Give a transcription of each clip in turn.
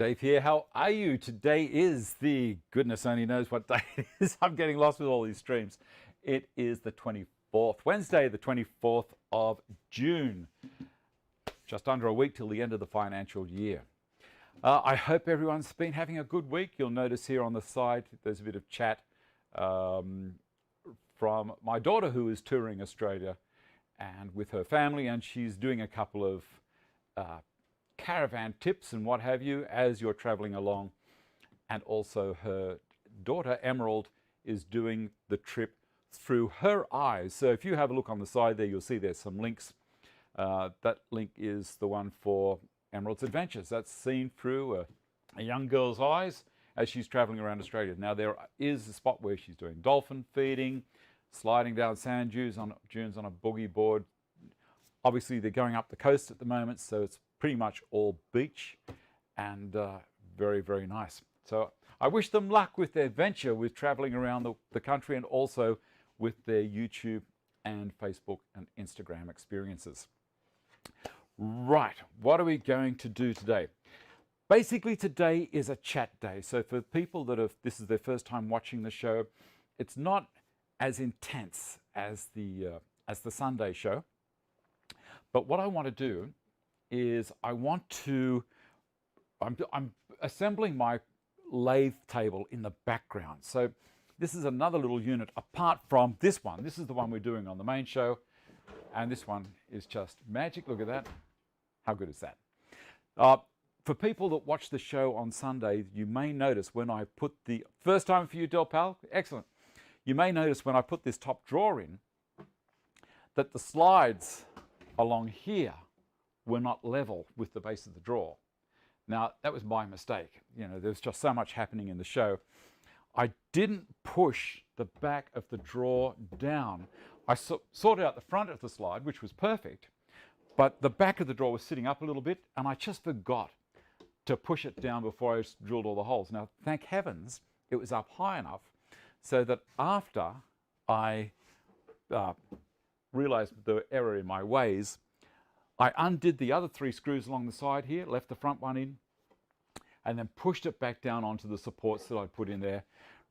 Dave here. How are you? Today is the, goodness only knows what day it is. I'm getting lost with all these streams. It is the 24th, Wednesday, the 24th of June. Just under a week till the end of the financial year. I hope everyone's been having a good week. You'll notice here on the side, there's a bit of chat from my daughter who is touring Australia and with her family, and she's doing a couple of caravan tips and what have you as you're traveling along. And also her daughter Emerald is doing the trip through her eyes. So if you have a look on the side there, you'll see there's some links. That link is the one for Emerald's Adventures. That's seen through a young girl's eyes as she's traveling around Australia. Now there is a spot where she's doing dolphin feeding, sliding down sand dunes on a boogie board. Obviously they're going up the coast at the moment, so it's pretty much all beach and very, very nice. So I wish them luck with their venture with traveling around the country and also with their YouTube and Facebook and Instagram experiences. Right, what are we going to do today? Basically today is a chat day. So for people that have, this is their first time watching the show, it's not as intense as the Sunday show. But what I want to do is I'm assembling my lathe table in the background. So this is another little unit apart from this one. This is the one we're doing on the main show. And this one is just magic. Look at that. How good is that? For people that watch the show on Sunday, you may notice when I put the, first time for you, Del Pal? Excellent. You may notice when I put this top drawer in that the slides along here were not level with the base of the drawer. Now, that was my mistake. You know, there's just so much happening in the show. I didn't push the back of the drawer down. I sorted out the front of the slide, which was perfect, but the back of the drawer was sitting up a little bit, and I just forgot to push it down before I drilled all the holes. Now, thank heavens, it was up high enough so that after I realized the error in my ways, I undid the other 3 screws along the side here, left the front one in, and then pushed it back down onto the supports that I put in there,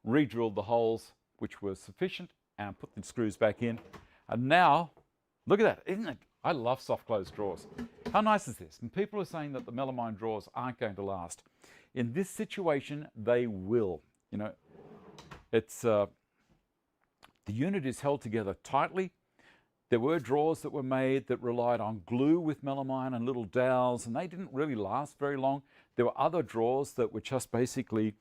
re-drilled the holes, which were sufficient, and put the screws back in. And now, look at that, isn't it? I love soft close drawers. How nice is this? And people are saying that the melamine drawers aren't going to last. In this situation, they will. You know, it's the unit is held together tightly. There were drawers that were made that relied on glue with melamine and little dowels, and they didn't really last very long. There were other drawers that were just basically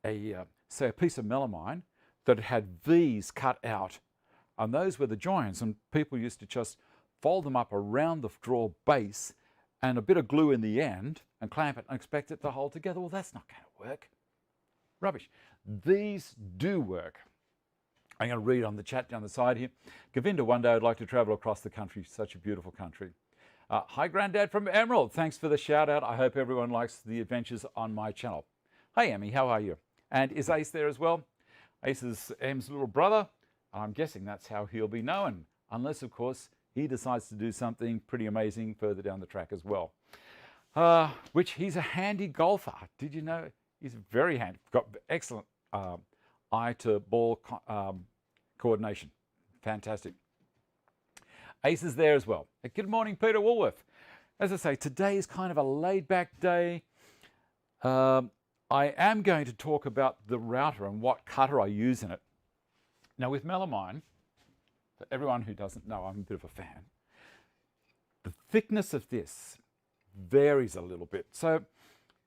say a piece of melamine that had V's cut out, and those were the joins, and people used to just fold them up around the drawer base and a bit of glue in the end and clamp it and expect it to hold together. Well, that's not going to work. Rubbish. These do work. I'm going to read on the chat down the side here. Govinda, one day I'd like to travel across the country. Such a beautiful country. Hi, Grandad from Emerald. Thanks for the shout out. I hope everyone likes the adventures on my channel. Hi, Emmy. How are you? And is Ace there as well? Ace is Em's little brother. I'm guessing that's how he'll be known. Unless, of course, he decides to do something pretty amazing further down the track as well. Which he's a handy golfer. Did you know? He's very handy. Got excellent eye to ball coordination. Fantastic. Ace is there as well. Good morning, Peter Woolworth. As I say, today is kind of a laid-back day. I am going to talk about the router and what cutter I use in it. Now with melamine, for everyone who doesn't know, I'm a bit of a fan. The thickness of this varies a little bit. So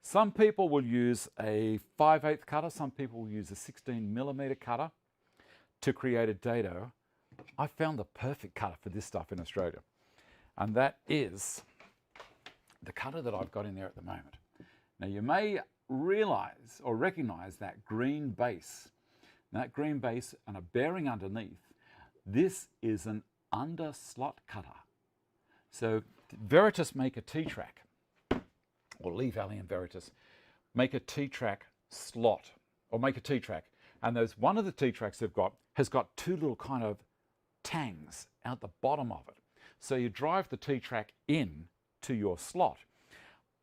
some people will use a 5/8 cutter, some people will use a 16mm cutter to create a dado. I found the perfect cutter for this stuff in Australia, and that is the cutter that I've got in there at the moment. Now you may realize or recognize that green base. That green base and a bearing underneath. This is an under-slot cutter. So Veritas make a T-track, or Lee Valley and Veritas make a T-track slot, or make a T-track. And there's one of the T-tracks they've got has got 2 little kind of tangs out the bottom of it. So you drive the T-track in to your slot.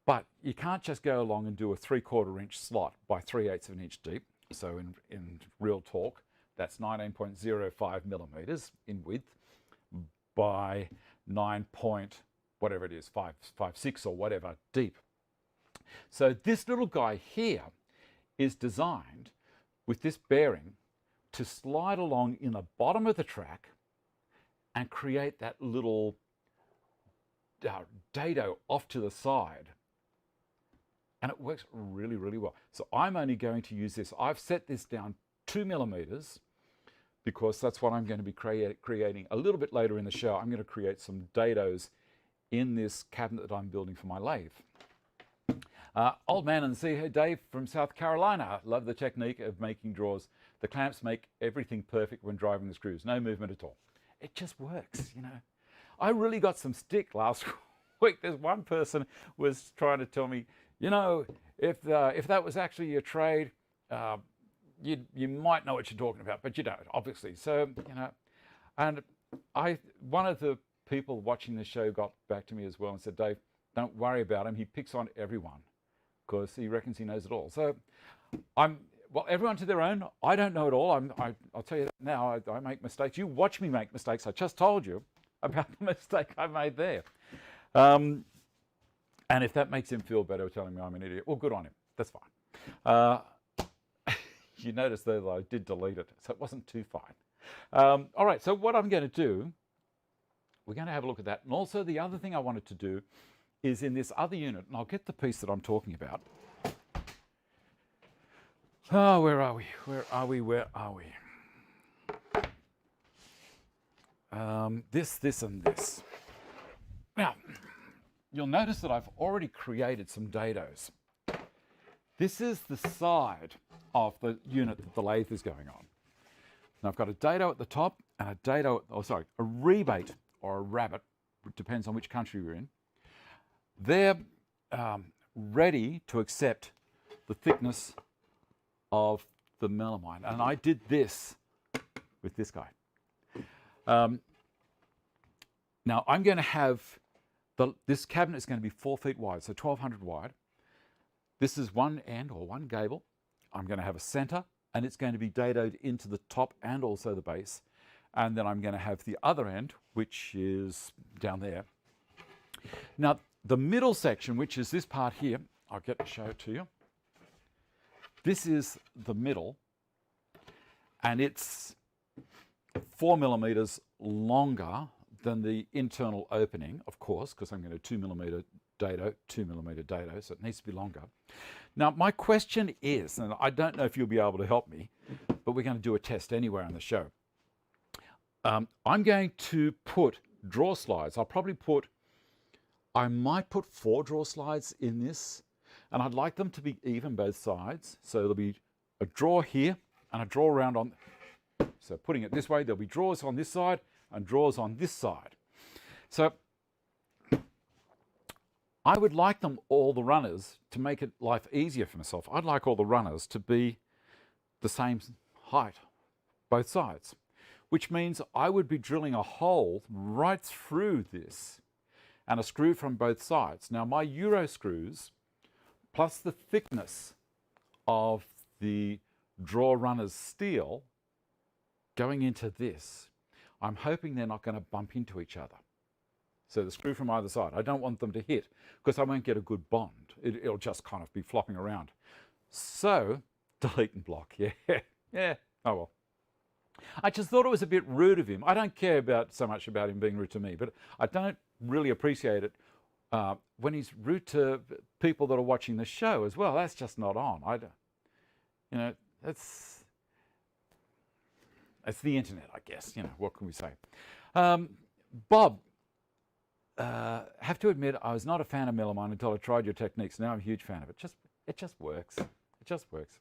But you can't just go along and do a 3/4 inch slot by 3/8 of an inch deep. So in real talk, that's 19.05 millimeters in width by 9 point, whatever it is, 5.56 or whatever deep. So this little guy here is designed with this bearing to slide along in the bottom of the track and create that little dado off to the side. And it works really, really well. So I'm only going to use this. I've set this down 2 millimeters because that's what I'm going to be creating a little bit later in the show. I'm going to create some dados in this cabinet that I'm building for my lathe. Old man and see her, Dave from South Carolina. Love the technique of making drawers. The clamps make everything perfect when driving the screws. No movement at all. It just works, you know. I really got some stick last week. There's one person was trying to tell me, you know, if that was actually your trade, you might know what you're talking about, but you don't, obviously. So, you know, and one of the people watching the show got back to me as well and said, Dave, don't worry about him. He picks on everyone because he reckons he knows it all. So well, everyone to their own. I don't know it all. I'll tell you that now. I make mistakes. You watch me make mistakes. I just told you about the mistake I made there. And if that makes him feel better telling me I'm an idiot, well, good on him. That's fine. You notice though that I did delete it, so it wasn't too fine. All right, so what I'm going to do, we're going to have a look at that. And also the other thing I wanted to do is in this other unit, and I'll get the piece that I'm talking about. Oh, where are we? Where are we? Where are we? This, and this. Now, you'll notice that I've already created some dados. This is the side of the unit that the lathe is going on. Now I've got a dado at the top and a dado, a rebate or a rabbit, it depends on which country we're in. They're ready to accept the thickness of the melamine. And I did this with this guy. Now I'm going to have, this cabinet is going to be 4 feet wide, so 1200 wide. This is one end or one gable. I'm going to have a center and it's going to be dadoed into the top and also the base. And then I'm going to have the other end, which is down there. Now, the middle section, which is this part here, I'll get to show it to you. This is the middle, and it's 4 millimeters longer than the internal opening, of course, because I'm going to 2 millimeter dado, 2 millimeter dado, so it needs to be longer. Now, my question is, and I don't know if you'll be able to help me, but we're going to do a test anywhere on the show. I'm going to put drawer slides. I might put 4 drawer slides in this, and I'd like them to be even both sides. So there'll be a drawer here and a drawer around on, so putting it this way, there'll be drawers on this side and drawers on this side. So I would like them, all the runners, to make it life easier for myself. I'd like all the runners to be the same height, both sides, which means I would be drilling a hole right through this and a screw from both sides. Now my Euro screws, plus the thickness of the drawer runner's steel going into this, I'm hoping they're not going to bump into each other. So the screw from either side, I don't want them to hit because I won't get a good bond. It'll just kind of be flopping around. So, delete and block, yeah, oh well. I just thought it was a bit rude of him. I don't care so much about him being rude to me, but I don't really appreciate it when he's rude to people that are watching the show as well. That's just not on. You know, that's the internet, I guess. You know, what can we say? Bob, have to admit, I was not a fan of melamine until I tried your techniques. Now I'm a huge fan of it. It just works. It just works.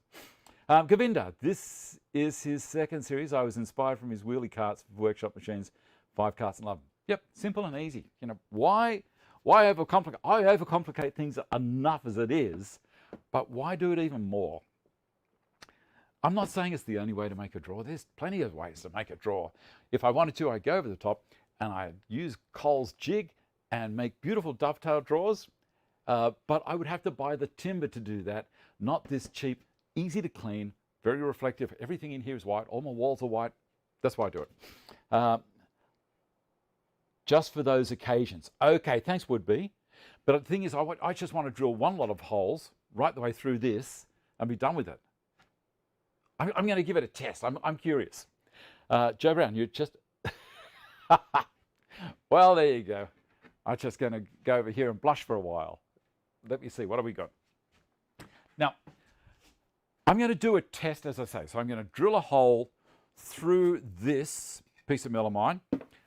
Govinda, this is his second series. I was inspired from his wheelie carts, workshop machines, 5 carts and love them. Yep, simple and easy. You know, why overcomplicate? I overcomplicate things enough as it is, but why do it even more? I'm not saying it's the only way to make a drawer. There's plenty of ways to make a drawer. If I wanted to, I'd go over the top and I'd use Cole's jig and make beautiful dovetail drawers. but I would have to buy the timber to do that, not this cheap, easy to clean, very reflective. Everything in here is white. All my walls are white. That's why I do it. Just for those occasions. Okay, thanks, Would-Be. But the thing is, I just want to drill one lot of holes right the way through this and be done with it. I'm going to give it a test. I'm curious. Joe Brown, you just... Well, there you go. I'm just going to go over here and blush for a while. Let me see, what have we got? Now, I'm going to do a test, as I say. So I'm going to drill a hole through this piece of melamine.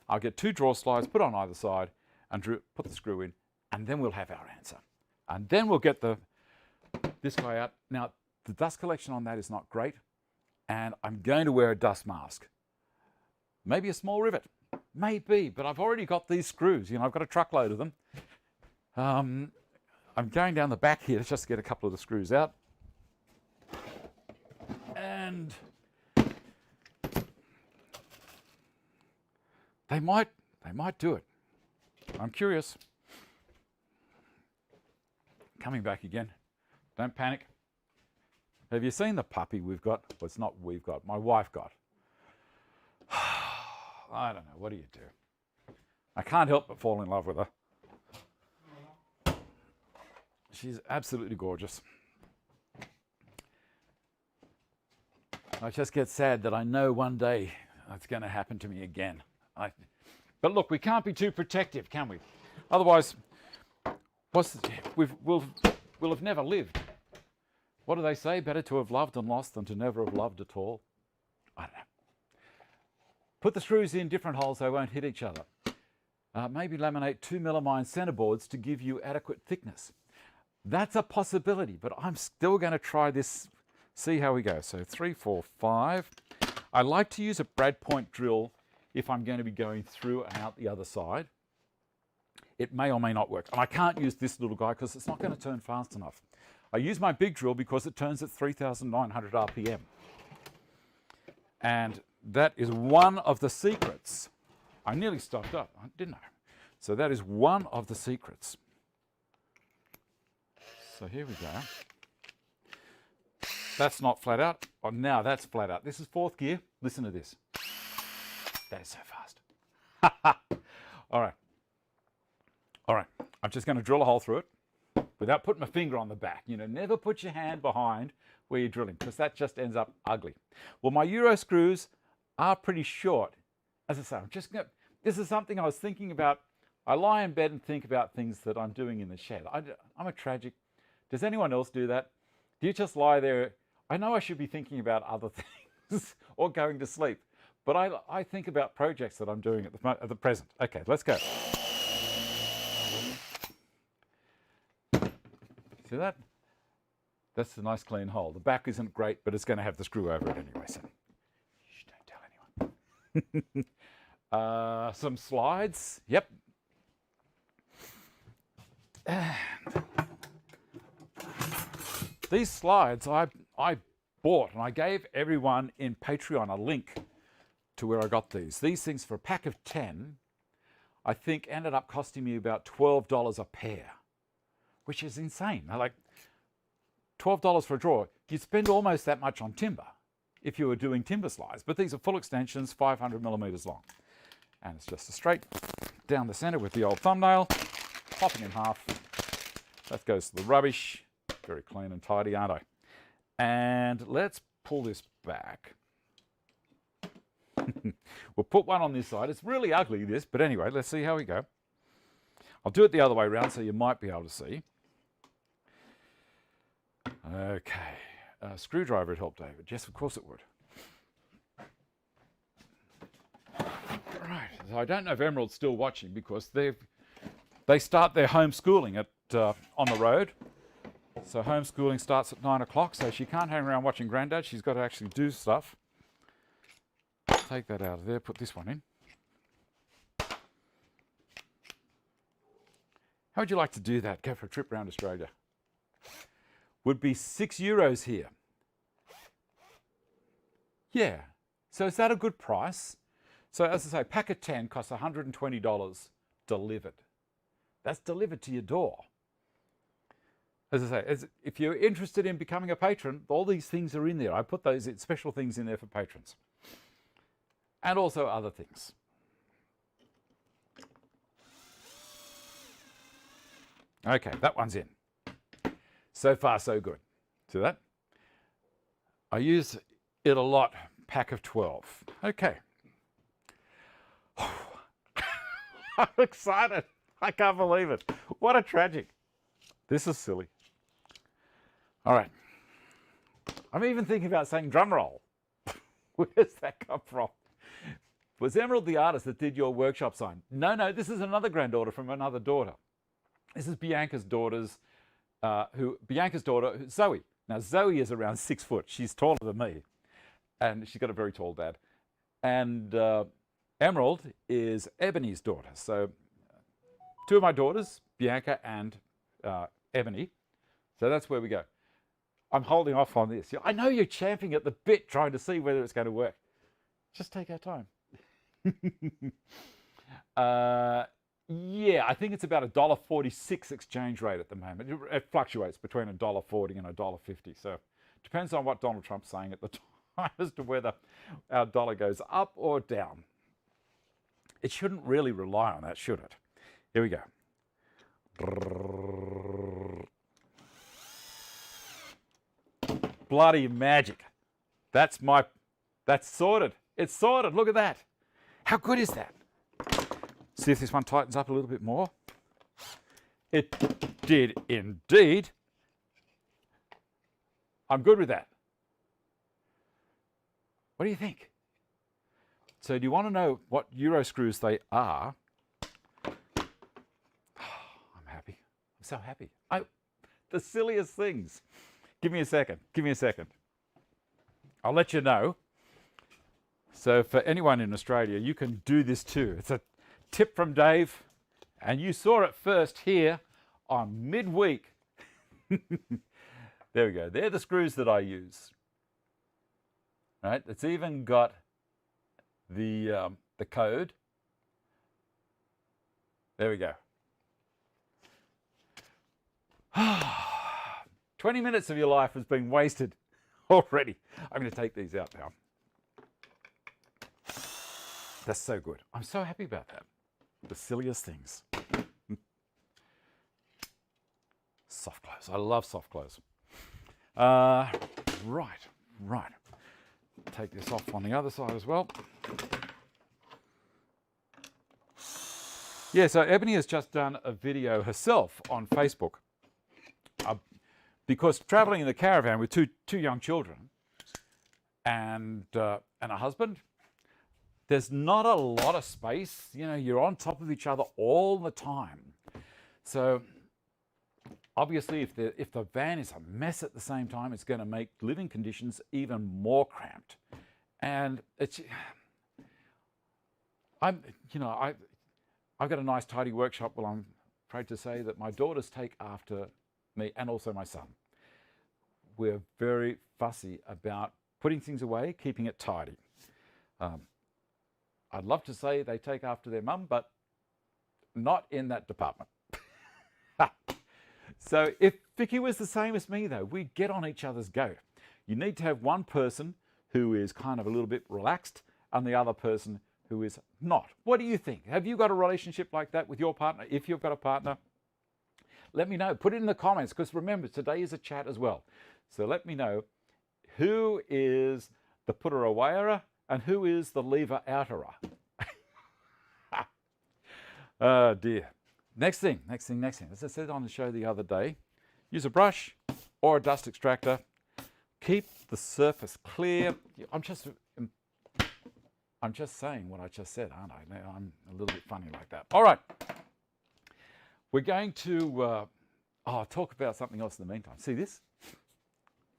I'll get 2 draw slides, put on either side, and put the screw in, and then we'll have our answer. And then we'll get this guy out. Now, the dust collection on that is not great, and I'm going to wear a dust mask. Maybe a small rivet. Maybe, but I've already got these screws. You know, I've got a truckload of them. I'm going down the back here just to get a couple of the screws out. And they might do it. I'm curious. Coming back again. Don't panic. Have you seen the puppy we've got? Well, it's not we've got. My wife got. I don't know. What do you do? I can't help but fall in love with her. She's absolutely gorgeous. I just get sad that I know one day that's going to happen to me again. But look, we can't be too protective, can we? Otherwise, we'll have never lived. What do they say? Better to have loved and lost than to never have loved at all. I don't know. Put the screws in different holes, they won't hit each other. Maybe laminate 2 melamine centerboards to give you adequate thickness. That's a possibility, but I'm still going to try this, see how we go. So 3, 4, 5. I like to use a brad point drill if I'm going to be going through and out the other side. It may or may not work. And I can't use this little guy because it's not going to turn fast enough. I use my big drill because it turns at 3,900 RPM. And that is one of the secrets. I nearly stopped up, didn't I? So that is one of the secrets. So here we go. That's not flat out. Oh, now that's flat out. This is 4th gear. Listen to this. That is so fast. All right. All right. I'm just going to drill a hole through it without putting my finger on the back. You know, never put your hand behind where you're drilling because that just ends up ugly. Well, my Euro screws are pretty short. As I say, this is something I was thinking about. I lie in bed and think about things that I'm doing in the shed. I'm a tragic. Does anyone else do that? Do you just lie there? I know I should be thinking about other things or going to sleep, but I think about projects that I'm doing at the present. Okay, let's go. See that? That's a nice clean hole. The back isn't great, but it's going to have the screw over it anyway, so shh, don't tell anyone. Some slides. Yep. And these slides I bought, and I gave everyone in Patreon a link to where I got these. These things for a pack of 10, I think ended up costing me about $12 a pair, which is insane. Like $12 for a drawer. You'd spend almost that much on timber if you were doing timber slides, but these are full extensions, 500 millimeters long. And it's just a straight down the center with the old thumbnail, popping in half. That goes to the rubbish. Very clean and tidy, aren't I? And let's pull this back. We'll put one on this side. It's really ugly, this, but anyway, let's see how we go. I'll do it the other way around so you might be able to see. Okay. Screwdriver would help, David. Yes, of course it would. Right. So I don't know if Emerald's still watching because they start their homeschooling on the road. So homeschooling starts at 9 o'clock, so she can't hang around watching Grandad. She's got to actually do stuff. Take that out of there, put this one in. How would you like to do that? Go for a trip around Australia. Would be €6 here. Yeah. So is that a good price? So as I say, pack of 10 costs $120 delivered. That's delivered to your door. as I say, if you're interested in becoming a patron, all these things are in there. I put those special things in there for patrons. And also other things. Okay, that one's in. So far, so good. See that? I use it a lot, pack of 12. Okay. I'm excited. I can't believe it. What a tragic. This is silly. All right. I'm even thinking about saying drum roll. Where's that come from? Was Emerald the artist that did your workshop sign? No, this is another granddaughter from another daughter. This is Bianca's daughter, Zoe. Now, Zoe is around 6 foot. She's taller than me. And she's got a very tall dad. And Emerald is Ebony's daughter. So 2 of my daughters, Bianca and Ebony. So that's where we go. I'm holding off on this. I know you're champing at the bit trying to see whether it's going to work. Just take our time. Yeah, I think it's about $1.46 exchange rate at the moment. It fluctuates between $1.40 and $1.50. So it depends on what Donald Trump's saying at the time as to whether our dollar goes up or down. It shouldn't really rely on that, should it? Here we go. Bloody magic. That's sorted. It's sorted. Look at that. How good is that? See if this one tightens up a little bit more. It did indeed. I'm good with that. What do you think? So do you want to know what Euro screws they are? I'm happy. I'm so happy. The silliest things. Give me a second. Give me a second. I'll let you know. So for anyone in Australia, you can do this too. It's a tip from Dave, and you saw it first here on midweek. There we go. They're the screws that I use. Right? It's even got the code. There we go. 20 minutes of your life has been wasted already. I'm going to take these out now. That's so good. I'm so happy about that. The silliest things. Soft close. I love soft close. Right. Take this off on the other side as well. Yeah, so Ebony has just done a video herself on Facebook because traveling in the caravan with two young children and a husband, there's not a lot of space. You know, you're on top of each other all the time. So obviously, if the van is a mess at the same time, it's going to make living conditions even more cramped. And I've got a nice tidy workshop. Well, I'm afraid to say that my daughters take after me and also my son. We're very fussy about putting things away, keeping it tidy. I'd love to say they take after their mum, but not in that department. So if Vicky was the same as me, though, we'd get on each other's goat. You need to have one person who is kind of a little bit relaxed and the other person who is not. What do you think? Have you got a relationship like that with your partner? If you've got a partner, let me know. Put it in the comments, because remember, today is a chat as well. So let me know who is the putter-awayer and who is the lever-outerer. Oh dear. Next thing. As I said on the show the other day, use a brush or a dust extractor. Keep the surface clear. I'm just saying what I just said, aren't I? I'm a little bit funny like that. All right. We're going to talk about something else in the meantime. See this?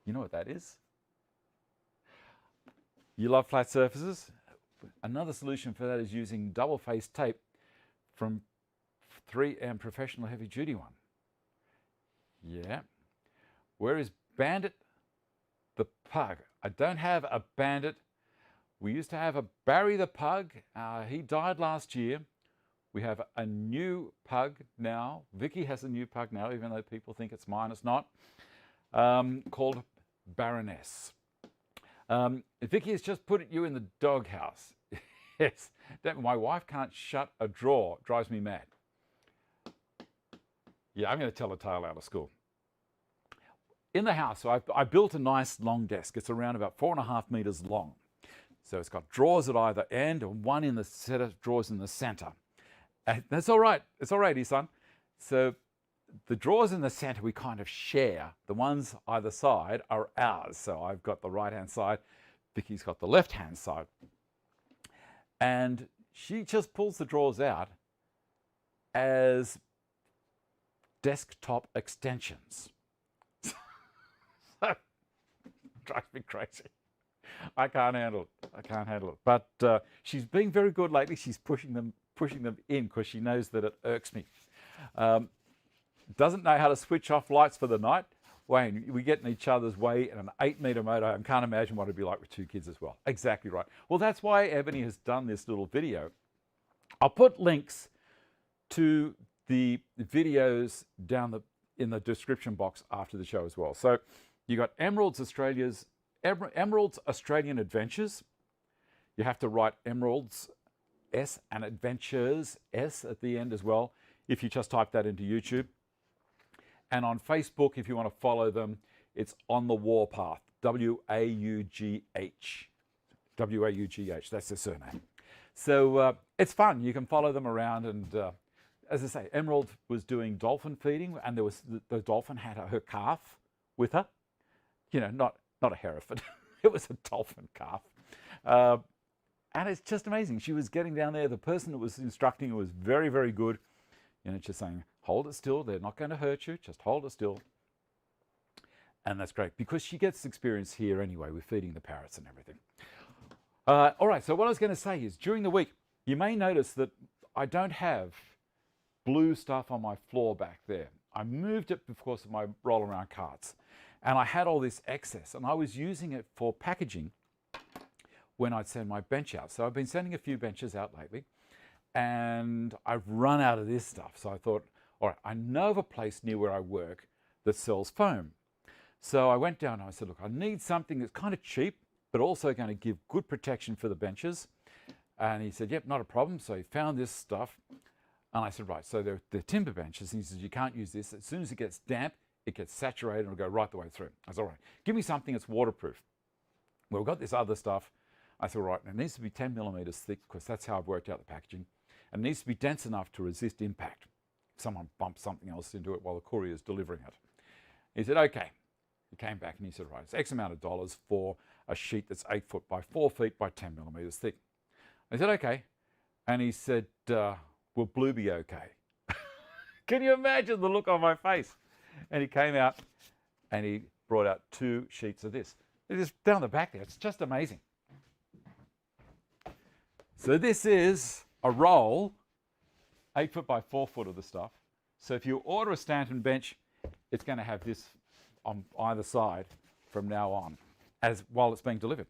You know what that is? You love flat surfaces? Another solution for that is using double-faced tape from 3M Professional Heavy Duty one. Yeah. Where is Bandit the Pug? I don't have a Bandit. We used to have a Barry the Pug. He died last year. We have a new pug now. Vicky has a new pug now, even though people think it's mine. It's not. Called Baroness. Vicky has just put you in the doghouse. Yes, my wife can't shut a drawer. Drives me mad. Yeah, I'm going to tell a tale out of school. In the house, so I built a nice long desk. It's around about 4.5 meters long. So it's got drawers at either end and one in the set of drawers in the center. And that's all right. It's all righty, son. So the drawers in the center we kind of share. The ones either side are ours. So I've got the right-hand side. Vicky's got the left-hand side. And she just pulls the drawers out as desktop extensions. Drives me crazy. I can't handle it. I can't handle it. But she's being very good lately. She's pushing them in because she knows that it irks me. Doesn't know how to switch off lights for the night. Wayne, we get in each other's way in an 8-meter motorhome. I can't imagine what it'd be like with 2 kids as well. Exactly right. Well, that's why Ebony has done this little video. I'll put links to the videos down in the description box after the show as well. So you got Emerald's Australian Adventures. You have to write Emerald's S and Adventures S at the end as well, if you just type that into YouTube. And on Facebook, if you want to follow them, it's On the Warpath, W-A-U-G-H. W-A-U-G-H, that's their surname. So it's fun. You can follow them around. And as I say, Emerald was doing dolphin feeding, and there was the dolphin had her calf with her. You know, not a Hereford. It was a dolphin calf. And it's just amazing. She was getting down there. The person that was instructing her was very, very good. You know, just saying, hold it still. They're not going to hurt you. Just hold it still. And that's great because she gets experience here anyway with feeding the parrots and everything. All right, so what I was going to say is during the week, you may notice that I don't have blue stuff on my floor back there. I moved it because of my roll around carts. And I had all this excess and I was using it for packaging when I'd send my bench out. So I've been sending a few benches out lately and I've run out of this stuff. So I thought, all right, I know of a place near where I work that sells foam. So I went down and I said, look, I need something that's kind of cheap, but also going to give good protection for the benches. And he said, yep, not a problem. So he found this stuff. And I said, right, so they're timber benches. And he says, you can't use this. As soon as it gets damp, it gets saturated and it'll go right the way through. I said, all right, give me something that's waterproof. Well, we've got this other stuff. I said, all right, it needs to be 10 millimeters thick because that's how I've worked out the packaging. And it needs to be dense enough to resist impact. If someone bumps something else into it while the courier is delivering it. He said, okay. He came back and he said, right, it's X amount of dollars for a sheet that's 8 foot by 4 feet by 10 millimeters thick. I said, okay. And he said, will blue be okay? Can you imagine the look on my face? And he came out and he brought out 2 sheets of this. It is down the back there. It's just amazing. So this is a roll, 8 foot by 4 foot of the stuff. So if you order a Stanton bench, it's going to have this on either side from now on, while it's being delivered.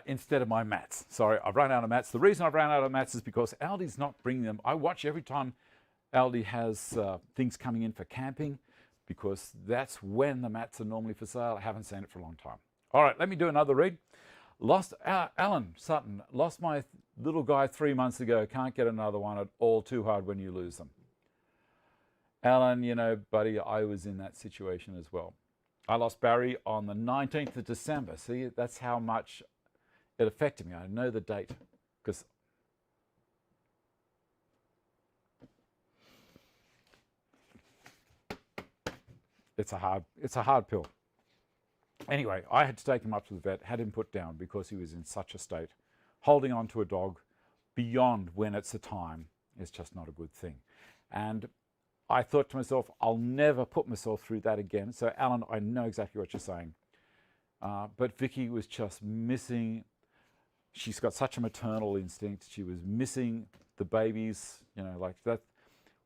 Instead of my mats. Sorry, I've run out of mats. The reason I've run out of mats is because Aldi's not bringing them. I watch every time Aldi has things coming in for camping because that's when the mats are normally for sale. I haven't seen it for a long time. All right, let me do another read. Alan Sutton, lost my little guy 3 months ago. Can't get another one at all. Too hard when you lose them. Alan, you know, buddy, I was in that situation as well. I lost Barry on the 19th of December. See, that's how much it affected me. I know the date because it's a hard pill. Anyway, I had to take him up to the vet, had him put down because he was in such a state. Holding on to a dog beyond when it's a time is just not a good thing. And I thought to myself, I'll never put myself through that again. So Alan, I know exactly what you're saying. But Vicky was just missing. She's got such a maternal instinct. She was missing the babies, you know, like that.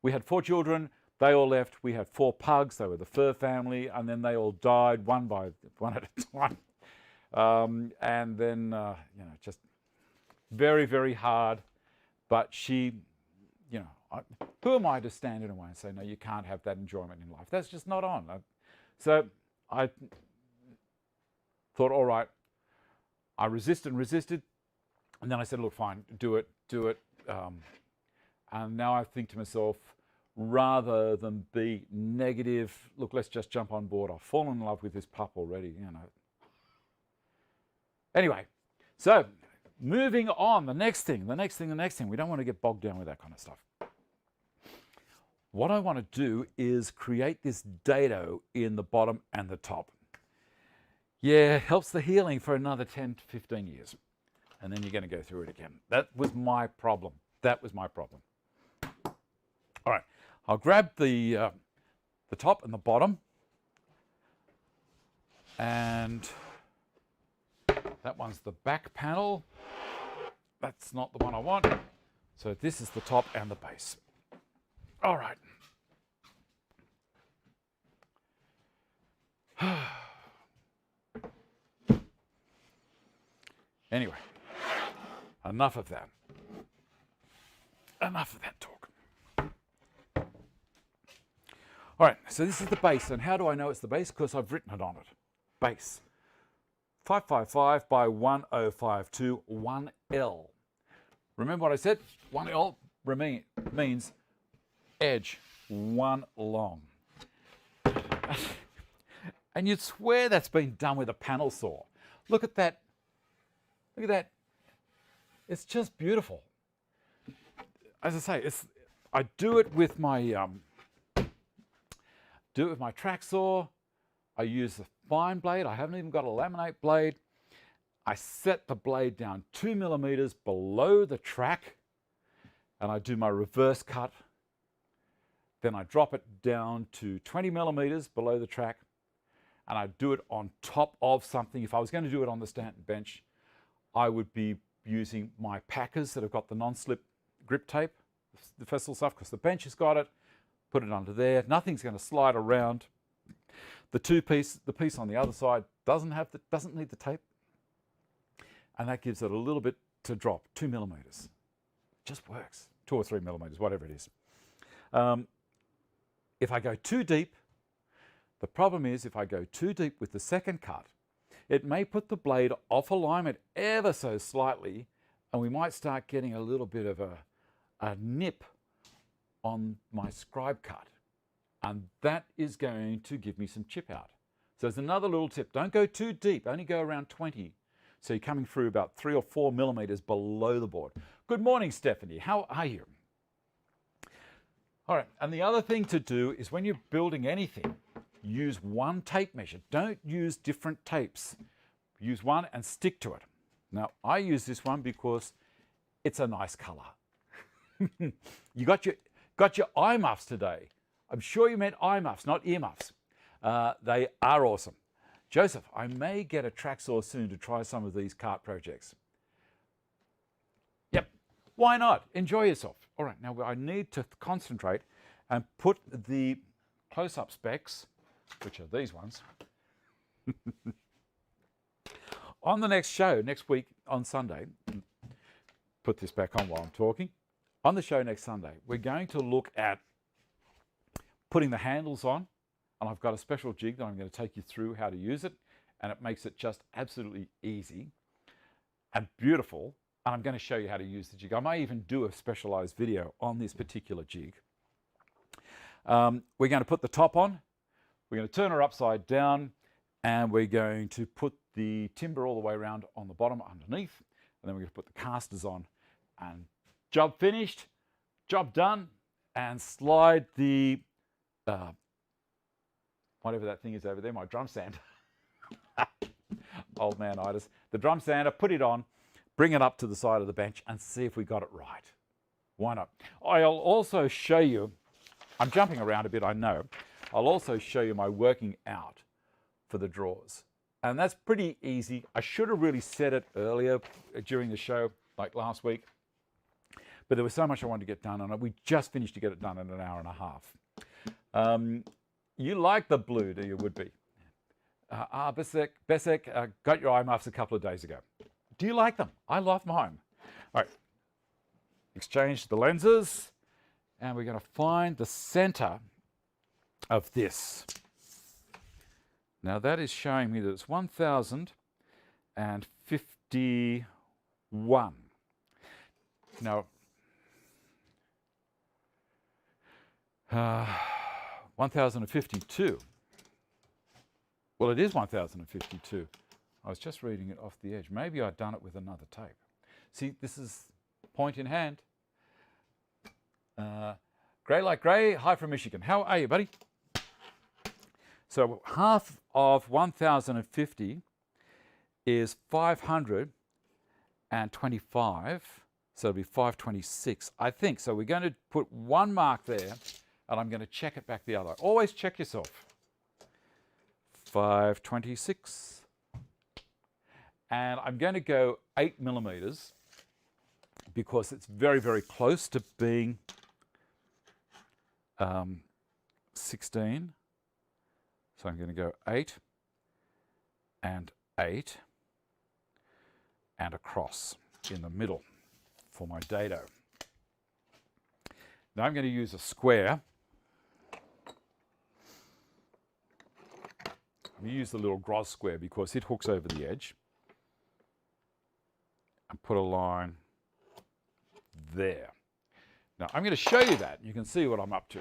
We had 4 children. They all left. We had 4 pugs. They were the fur family. And then they all died one at a time. And then, you know, just very, very hard. But she, you know, who am I to stand in a way and say, no, you can't have that enjoyment in life? That's just not on. So I thought, all right, I resisted and resisted. And then I said, look, fine, do it. And now I think to myself, rather than be negative, look, let's just jump on board. I've fallen in love with this pup already, you know. Anyway, so moving on, the next thing. We don't want to get bogged down with that kind of stuff. What I want to do is create this dado in the bottom and the top. Yeah, it helps the healing for another 10 to 15 years. And then you're going to go through it again. That was my problem. All right, I'll grab the top and the bottom. And that one's the back panel. That's not the one I want. So this is the top and the base. All right. Anyway, enough of that. Enough of that talk. All right, so this is the base. And how do I know it's the base? Because I've written it on it. Base. 555 by 1052, 1L. Remember what I said? 1L means edge, one long. And you'd swear that's been done with a panel saw. Look at that. Look at that. It's just beautiful. As I say, I do it with my track saw. I use a fine blade. I haven't even got a laminate blade. I set the blade down 2 millimeters below the track, and I do my reverse cut. Then I drop it down to 20 millimeters below the track, and I do it on top of something. If I was going to do it on the Stanton bench, I would be using my packers that have got the non-slip grip tape, the festival stuff, because the bench has got it. Put it under there. Nothing's going to slide around. The piece on the other side doesn't need the tape, and that gives it a little bit to drop, 2 millimeters. Just works, 2 or 3 millimeters, whatever it is. If I go too deep, the problem is if I go too deep with the second cut, it may put the blade off alignment ever so slightly, and we might start getting a little bit of a nip on my scribe cut. And that is going to give me some chip out. So there's another little tip. Don't go too deep, only go around 20. So you're coming through about 3 or 4 millimeters below the board. Good morning, Stephanie. How are you? All right, and the other thing to do is when you're building anything, use one tape measure. Don't use different tapes. Use one and stick to it. Now, I use this one because it's a nice color. You got your eye muffs today. I'm sure you meant eye muffs, not ear muffs. They are awesome. Joseph, I may get a track saw soon to try some of these cart projects. Yep, why not? Enjoy yourself. All right, now I need to concentrate and put the close-up specs, which are these ones, on the next show, next week on Sunday. Put this back on while I'm talking. On the show next Sunday, we're going to look at putting the handles on, and I've got a special jig that I'm going to take you through how to use it, and it makes it just absolutely easy and beautiful, and I'm going to show you how to use the jig. I may even do a specialized video on this particular jig. We're going to put the top on, we're going to turn her upside down, and we're going to put the timber all the way around on the bottom underneath, and then we're going to put the casters on, and job finished, job done, and slide the whatever that thing is over there, my drum sander. Old man-itis. The drum sander, put it on, bring it up to the side of the bench and see if we got it right. Why not? I'll also show you, I'm jumping around a bit, I know. I'll also show you my working out for the drawers. And that's pretty easy. I should have really said it earlier during the show, like last week. But there was so much I wanted to get done on it. We just finished to get it done in an hour and a half. You like the blue, do you, would-be? Besek, got your eye muffs a couple of days ago. Do you like them? I love mine. All right. exchange the lenses, and we're going to find the center of this. Now that is showing me that it's 1051. Now, 1052. Well, it is 1052. I was just reading it off the edge. Maybe I'd done it with another tape. See, this is point in hand. Grey like grey, hi from Michigan. How are you, buddy? So half of 1050 is 525. So it'll be 526, I think. So we're going to put one mark there, and I'm going to check it back the other. Always check yourself. 526. And I'm going to go 8 millimeters because it's very, very close to being 16. So I'm going to go 8 and 8 and across in the middle for my dado. Now I'm going to use a square. I'm going to use the little Gros square because it hooks over the edge. And put a line there. Now I'm going to show you that. You can see what I'm up to.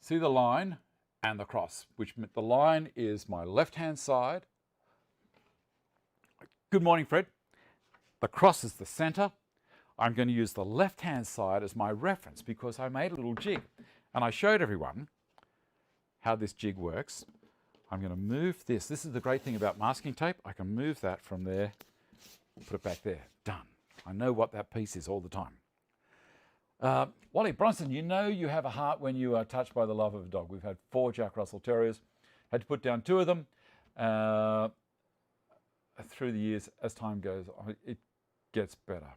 See the line and the cross, which the line is my left-hand side. Good morning, Fred. The cross is the center. I'm going to use the left-hand side as my reference because I made a little jig. And I showed everyone how this jig works. I'm going to move this. This is the great thing about masking tape. I can move that from there, put it back there. Done. I know what that piece is all the time. Wally Bronson, you know you have a heart when you are touched by the love of a dog. We've had 4 Jack Russell Terriers. Had to put down 2 of them. Through the years, as time goes on, it gets better.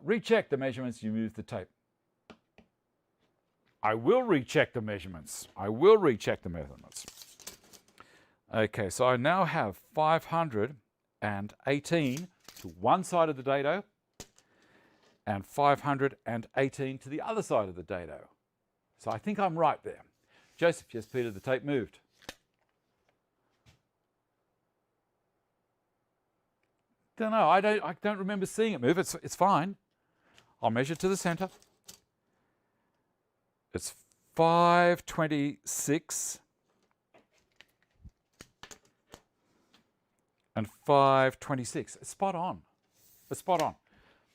Recheck the measurements, you move the tape. I will recheck the measurements. I will recheck the measurements. Okay, so I now have 518 to one side of the dado and 518 to the other side of the dado. So I think I'm right there. Joseph, yes, Peter, the tape moved. Don't know, I don't remember seeing it move. It's fine. I'll measure to the center. It's 526 and 526. It's spot on. It's spot on.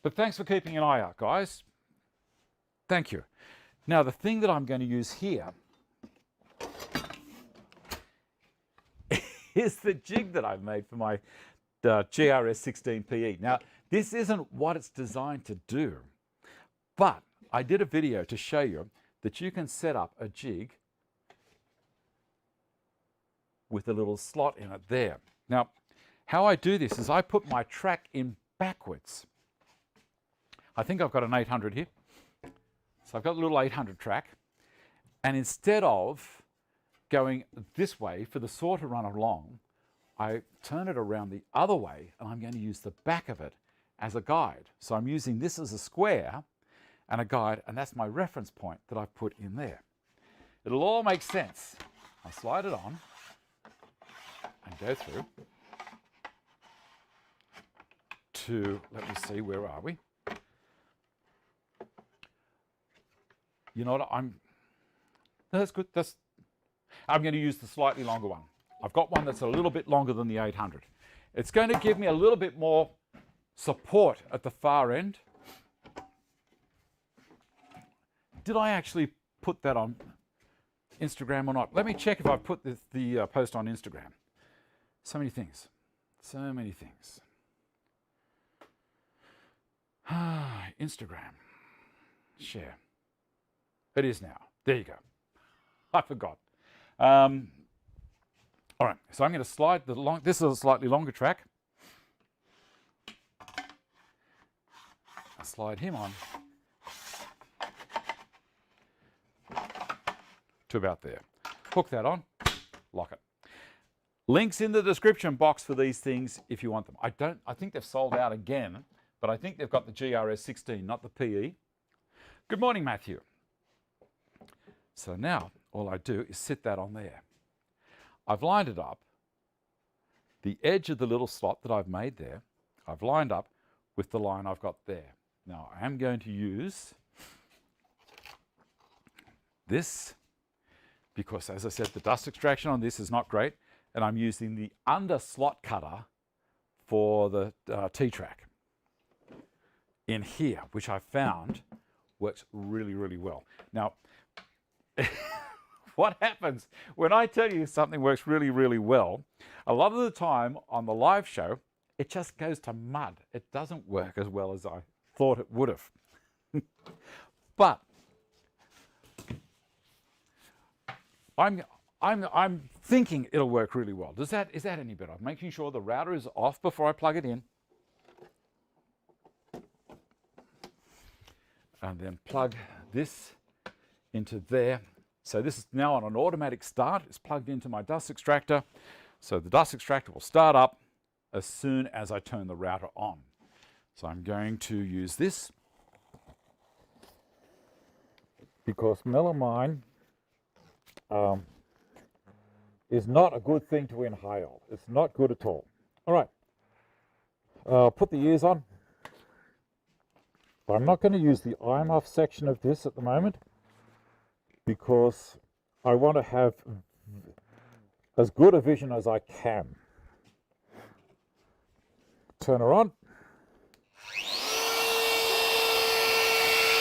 But thanks for keeping an eye out, guys. Thank you. Now, the thing that I'm going to use here is the jig that I've made for my GRS 16PE. Now, this isn't what it's designed to do, but I did a video to show you that you can set up a jig with a little slot in it there. Now, how I do this is I put my track in backwards. I think I've got an 800 here. So I've got a little 800 track. And instead of going this way for the saw to run along, I turn it around the other way, and I'm going to use the back of it as a guide. So I'm using this as a square and a guide, and that's my reference point that I've put in there. It'll all make sense. I'll slide it on and go through to, let me see, where are we? You know what, that's good. I'm going to use the slightly longer one. I've got one that's a little bit longer than the 800. It's going to give me a little bit more support at the far end. Did I actually put that on Instagram or not? Let me check if I put the post on Instagram. So many things. So many things. Instagram. Share. It is now. There you go. I forgot. All right, so I'm going to slide this is a slightly longer track. I'll slide him on to about there. Hook that on, lock it. Links in the description box for these things if you want them. I think they've sold out again, but I think they've got the GRS 16, not the PE. Good morning, Matthew. So now all I do is sit that on there. I've lined it up. The edge of the little slot that I've made there, I've lined up with the line I've got there. Now I am going to use this because, as I said, the dust extraction on this is not great, and I'm using the under slot cutter for the T-track in here, which I found works really, really well. Now, what happens when I tell you something works really, really well, a lot of the time on the live show, it just goes to mud. It doesn't work as well as I thought it would have. But I'm thinking it'll work really well. Is that any better? I'm making sure the router is off before I plug it in. And then plug this into there. So this is now on an automatic start. It's plugged into my dust extractor. So the dust extractor will start up as soon as I turn the router on. So I'm going to use this because melamine is not a good thing to inhale. It's not good at all. All right, I'll put the ears on. But I'm not going to use the I'm-off section of this at the moment because I want to have as good a vision as I can. Turn her on.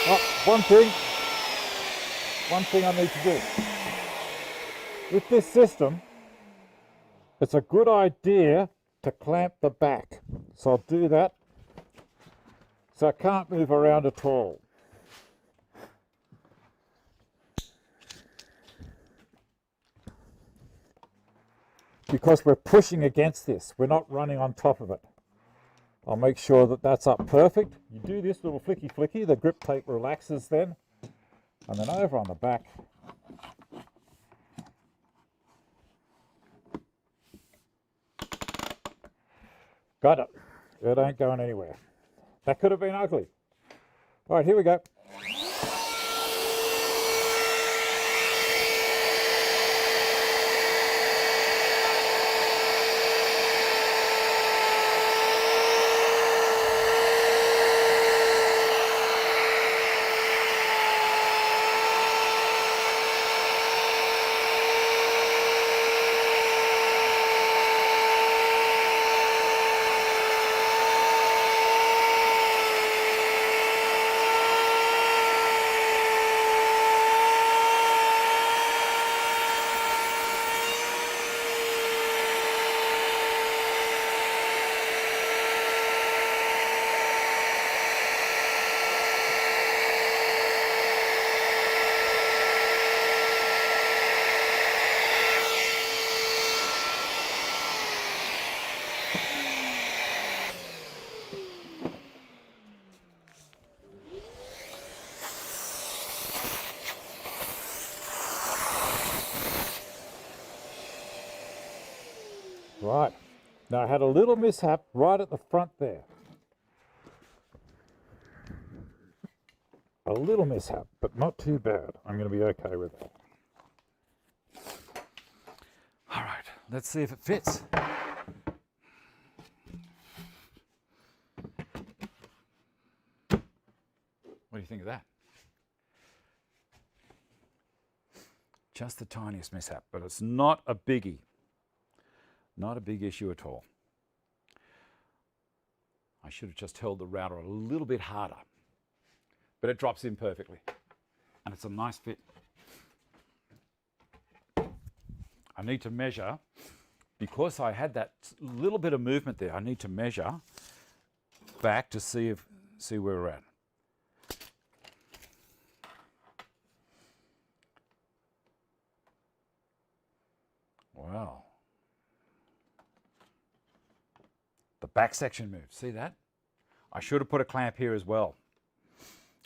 Oh, one thing I need to do. With this system, it's a good idea to clamp the back. So I'll do that. So I can't move around at all. Because we're pushing against this, we're not running on top of it. I'll make sure that that's up perfect. You do this little flicky flicky, the grip tape relaxes then. And then over on the back. Got it. It ain't going anywhere. That could have been ugly. All right, here we go. Right, now I had a little mishap right at the front there. A little mishap, but not too bad. I'm going to be okay with that. All right, let's see if it fits. What do you think of that? Just the tiniest mishap, but it's not a biggie. Not a big issue at all. I should have just held the router a little bit harder, but it drops in perfectly, and it's a nice fit. I need to measure, because I had that little bit of movement there, I need to measure back to see where we're at. Wow. The back section moved. See that? I should have put a clamp here as well.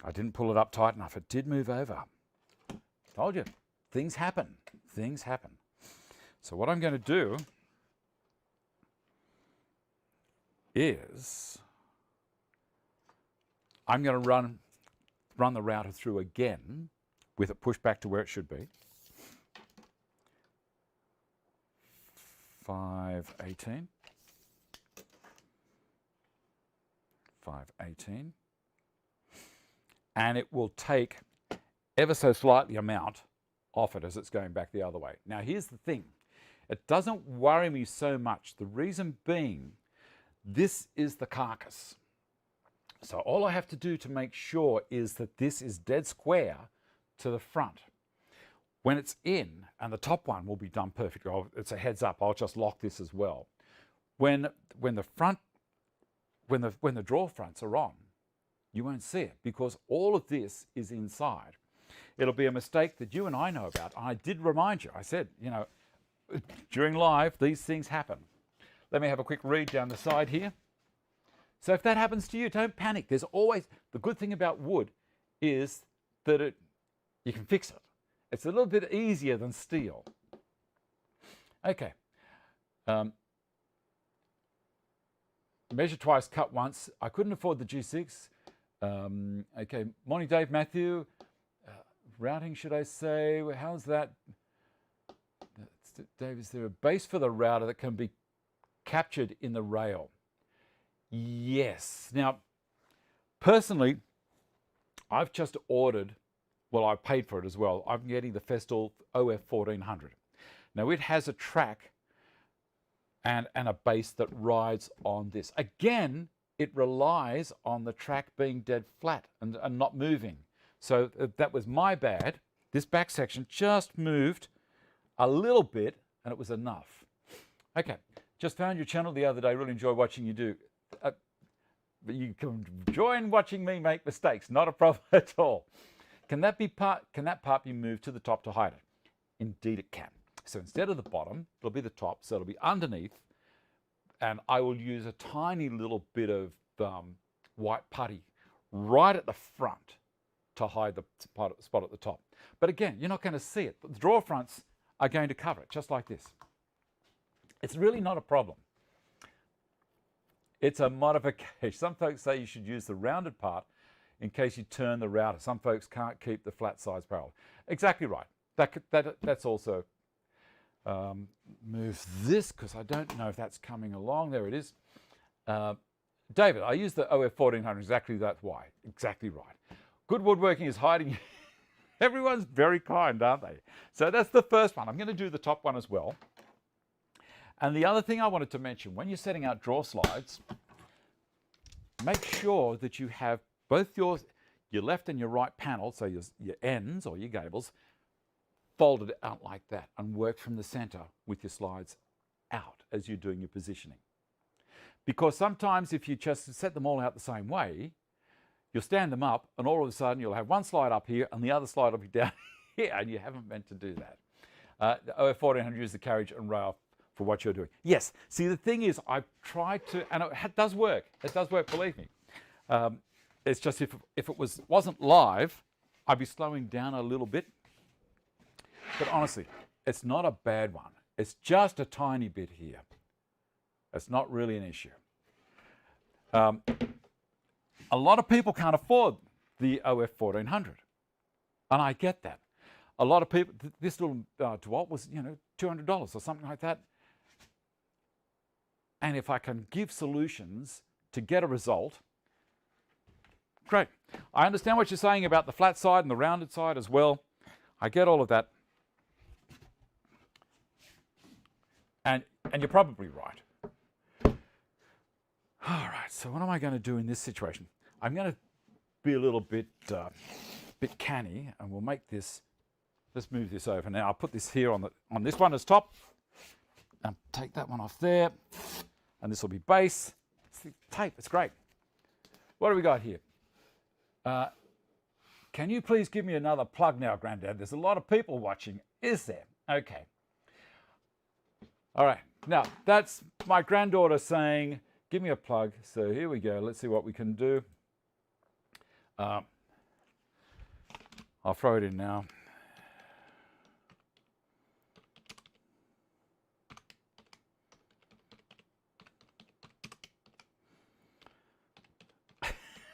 I didn't pull it up tight enough. It did move over. Told you. Things happen. Things happen. So what I'm going to do is I'm going to run the router through again with it pushed back to where it should be. 518. 518. And it will take ever so slightly amount off it as it's going back the other way. Now here's the thing. It doesn't worry me so much. The reason being, this is the carcass. So all I have to do to make sure is that this is dead square to the front. When it's in, and the top one will be done perfectly, it's a heads up, I'll just lock this as well. When the drawer fronts are on, you won't see it because all of this is inside. It'll be a mistake that you and I know about. I did remind you, I said, you know, during live, these things happen. Let me have a quick read down the side here. So if that happens to you, don't panic. There's always, the good thing about wood is that you can fix it. It's a little bit easier than steel. Okay. Measure twice, cut once. I couldn't afford the G6. Okay, morning Dave, Matthew. Routing, should I say? How's that? Dave, is there a base for the router that can be captured in the rail? Yes. Now, personally, I've just ordered, well, I paid for it as well. I'm getting the Festool OF 1400. Now, it has a track and a base that rides on this. Again, it relies on the track being dead flat and not moving. So that was my bad. This back section just moved a little bit and it was enough. Okay, just found your channel the other day. Really enjoy watching you do. But you can join watching me make mistakes. Not a problem at all. Can that part be moved to the top to hide it? Indeed it can. So instead of the bottom, it'll be the top. So it'll be underneath. And I will use a tiny little bit of white putty right at the front to hide the spot at the top. But again, you're not going to see it. The drawer fronts are going to cover it, just like this. It's really not a problem. It's a modification. Some folks say you should use the rounded part in case you turn the router. Some folks can't keep the flat sides parallel. Exactly right. That's also, move this because I don't know if that's coming along. There it is. David, I use the OF 1400, exactly that's why. Exactly right. Good woodworking is hiding. Everyone's very kind, aren't they? So that's the first one. I'm going to do the top one as well. And the other thing I wanted to mention, when you're setting out drawer slides, make sure that you have both your left and your right panel, so your ends or your gables, folded out like that and work from the center with your slides out as you're doing your positioning. Because sometimes if you just set them all out the same way, you'll stand them up and all of a sudden you'll have one slide up here and the other slide will be down here, and you haven't meant to do that. The OF 1400 use the carriage and rail for what you're doing. Yes, see the thing is I've tried to, and it does work. It does work, believe me. It's just if it wasn't live, I'd be slowing down a little bit. But honestly, it's not a bad one. It's just a tiny bit here. It's not really an issue. A lot of people can't afford the OF 1400, and I get that. A lot of people, this little DeWalt was, $200 or something like that. And if I can give solutions to get a result, great. I understand what you're saying about the flat side and the rounded side as well. I get all of that. And you're probably right. All right, so what am I going to do in this situation? I'm going to be a little bit canny, and we'll make this. Let's move this over now. I'll put this here on this one as top, and take that one off there, and this will be base. It's the tape. It's great. What do we got here? Can you please give me another plug now, Grandad? There's a lot of people watching. Is there? Okay. All right. Now that's my granddaughter saying, "Give me a plug." So here we go. Let's see what we can do. I'll throw it in now.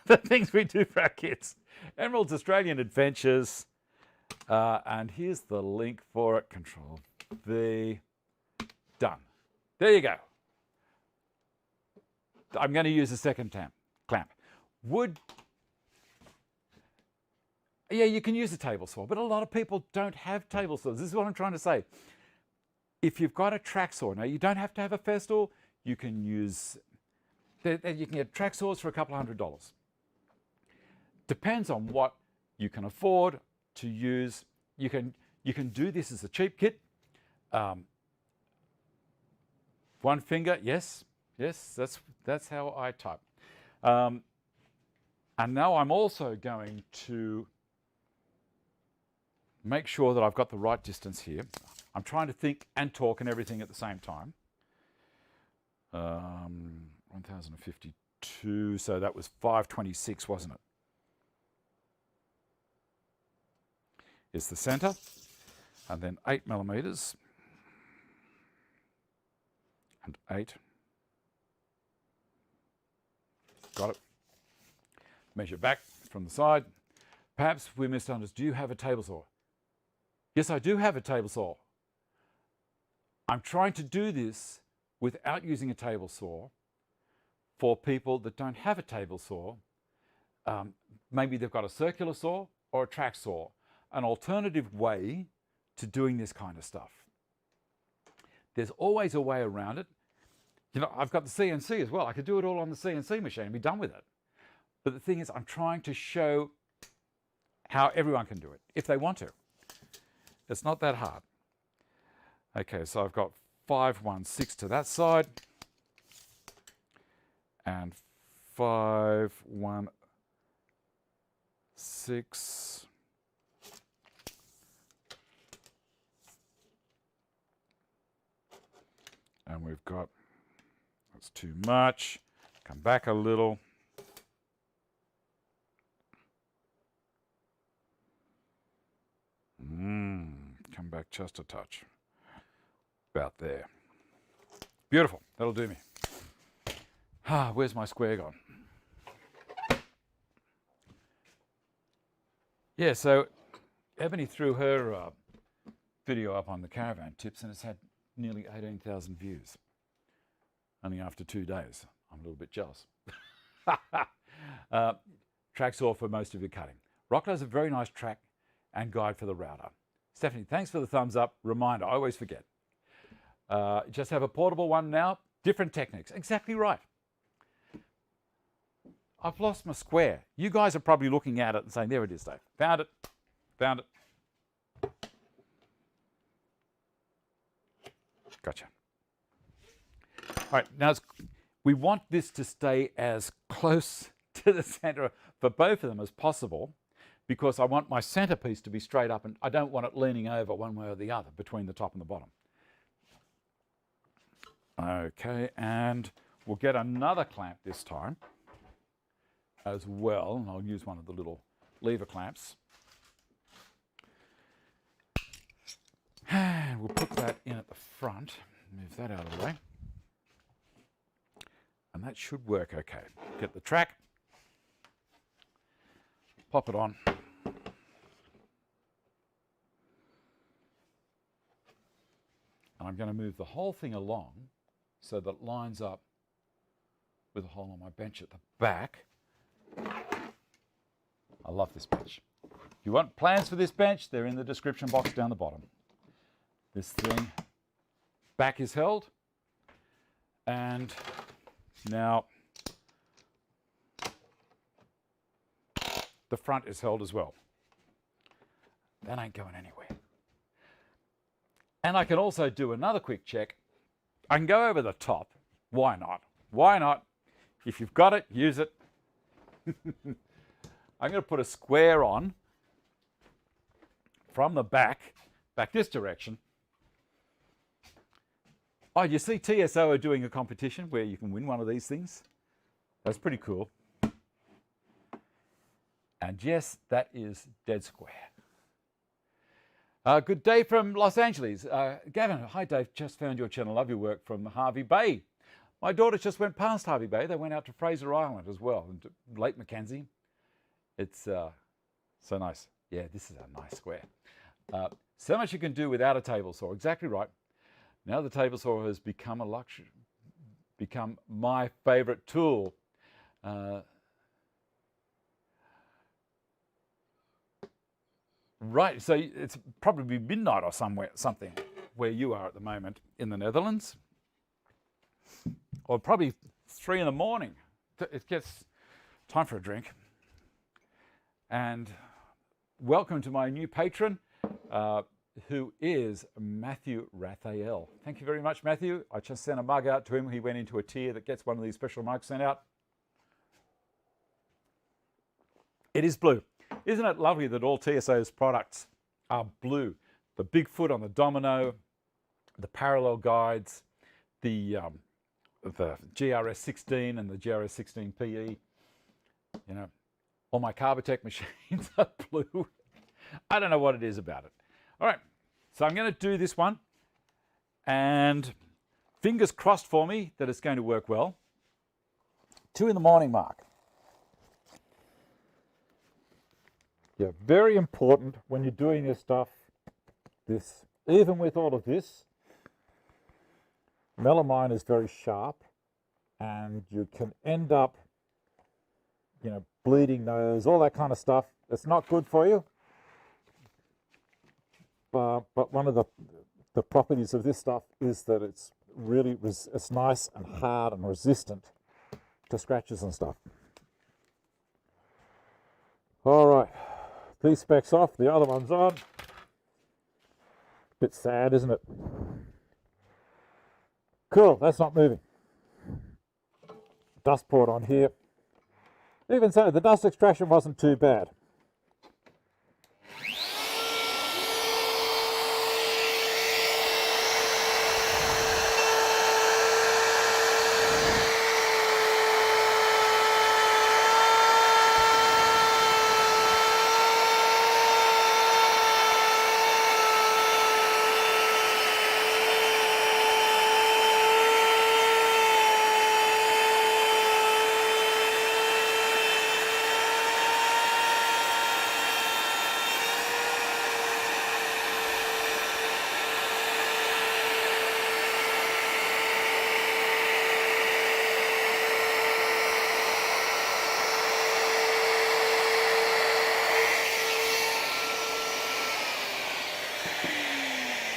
the things we do for our kids. Emerald's Australian Adventures. And here's the link for it. Control V. Done. There you go. I'm going to use a second clamp. Yeah, you can use a table saw, but a lot of people don't have table saws. This is what I'm trying to say. If you've got a track saw, now you don't have to have a Festool. You can use, you can get track saws for a couple $100. Depends on what you can afford to use. You can do this as a cheap kit. One finger, yes, that's how I type. And now I'm also going to make sure that I've got the right distance here. I'm trying to think and talk and everything at the same time. 1052, so that was 526, wasn't it? Is the center, and then 8 millimeters, and 8. Got it. Measure back from the side. Perhaps we misunderstood. Do you have a table saw? Yes, I do have a table saw. I'm trying to do this without using a table saw for people that don't have a table saw. Maybe they've got a circular saw or a track saw, an alternative way to doing this kind of stuff. There's always a way around it. You know, I've got the CNC as well. I could do it all on the CNC machine and be done with it. But the thing is, I'm trying to show how everyone can do it, if they want to. It's not that hard. Okay, so I've got 516 to that side and 516. And we've got, that's too much. Come back a little. Come back just a touch. About there. Beautiful. That'll do me. Where's my square gone? Yeah, so Ebony threw her video up on the caravan tips and it's had nearly 18,000 views. Only after 2 days. I'm a little bit jealous. Track saw for most of your cutting. Rockler is a very nice track and guide for the router. Stephanie, thanks for the thumbs up. Reminder, I always forget. Just have a portable one now. Different techniques. Exactly right. I've lost my square. You guys are probably looking at it and saying, there it is, Dave. Found it. Found it. Gotcha. All right, now we want this to stay as close to the center for both of them as possible, because I want my centerpiece to be straight up and I don't want it leaning over one way or the other between the top and the bottom. Okay, and we'll get another clamp this time as well, and I'll use one of the little lever clamps. And we'll put that in at the front, move that out of the way. And that should work okay. Get the track, pop it on. And I'm going to move the whole thing along so that it lines up with a hole on my bench at the back. I love this bench. If you want plans for this bench, they're in the description box down the bottom. This thing, back is held, and now the front is held as well. That ain't going anywhere. And I can also do another quick check. I can go over the top. Why not? Why not? If you've got it, use it. I'm going to put a square on from the back this direction. Oh, you see TSO are doing a competition where you can win one of these things? That's pretty cool. And yes, that is dead square. Good day from Los Angeles. Gavin, hi Dave, just found your channel. Love your work from Harvey Bay. My daughters just went past Harvey Bay. They went out to Fraser Island as well, and to Lake Mackenzie. It's so nice. Yeah, this is a nice square. So much you can do without a table saw. Exactly right. Now the table saw has become a luxury, become my favourite tool. Right, so it's probably midnight or something where you are at the moment in the Netherlands, or probably 3 in the morning. It gets time for a drink. And welcome to my new patron, who is Matthew Raphael. Thank you very much, Matthew. I just sent a mug out to him. He went into a tier that gets one of these special mugs sent out. It is blue. Isn't it lovely that all TSO's products are blue? The Bigfoot on the domino, the parallel guides, the GRS16 and the GRS16PE. You know, all my Carbotech machines are blue. I don't know what it is about it. All right, so I'm going to do this one, and fingers crossed for me that it's going to work well. 2 in the morning mark. Yeah, very important when you're doing this stuff. Even with all of this, melamine is very sharp, and you can end up, you know, bleeding nose, all that kind of stuff. It's not good for you. But one of the properties of this stuff is that it's really it's nice and hard and resistant to scratches and stuff. All right. These specs off, the other one's on. Bit sad, isn't it? Cool, that's not moving. Dust port on here. Even so, the dust extraction wasn't too bad.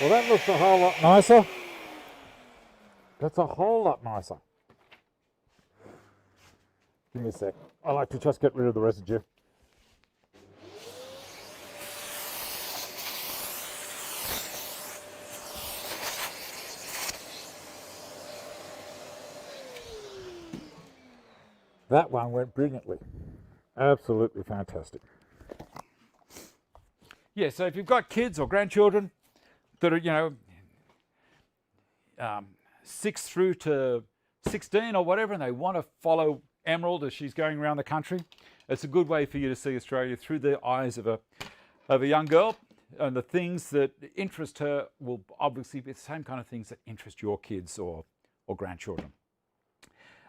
Well, that looks a whole lot nicer. That's a whole lot nicer. Give me a sec. I like to just get rid of the residue. That one went brilliantly. Absolutely fantastic. Yeah, so if you've got kids or grandchildren that are, you know, 6 through to 16 or whatever, and they want to follow Emerald as she's going around the country, it's a good way for you to see Australia through the eyes of a young girl. And the things that interest her will obviously be the same kind of things that interest your kids or grandchildren.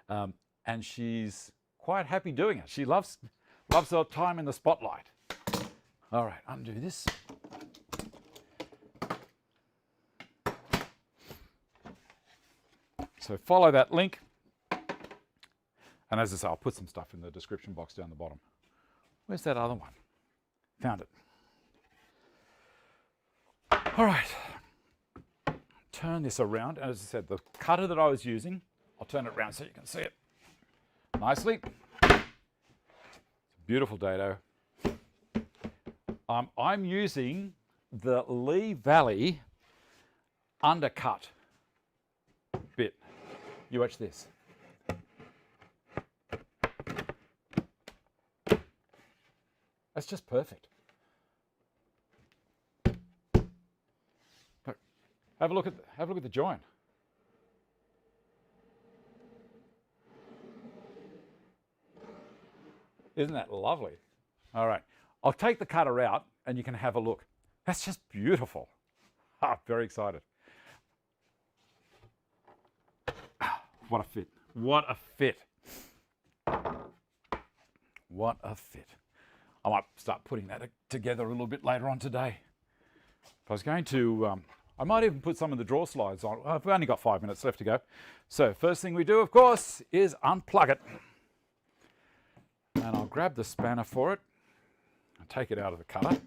And she's quite happy doing it. She loves her time in the spotlight. All right, undo this. So follow that link. And as I say, I'll put some stuff in the description box down the bottom. Where's that other one? Found it. All right. Turn this around. And as I said, the cutter that I was using, I'll turn it around so you can see it nicely. It's a beautiful dado. I'm using the Lee Valley undercut bit. You watch this. That's just perfect. Look, have a look at the join. Isn't that lovely? All right, I'll take the cutter out and you can have a look. That's just beautiful. Very excited. what a fit. What a fit. What a fit. I might start putting that together a little bit later on today. I was going to, I might even put some of the drawer slides on. I've only got 5 minutes left to go. So first thing we do, of course, is unplug it. And I'll grab the spanner for it. And take it out of the cutter.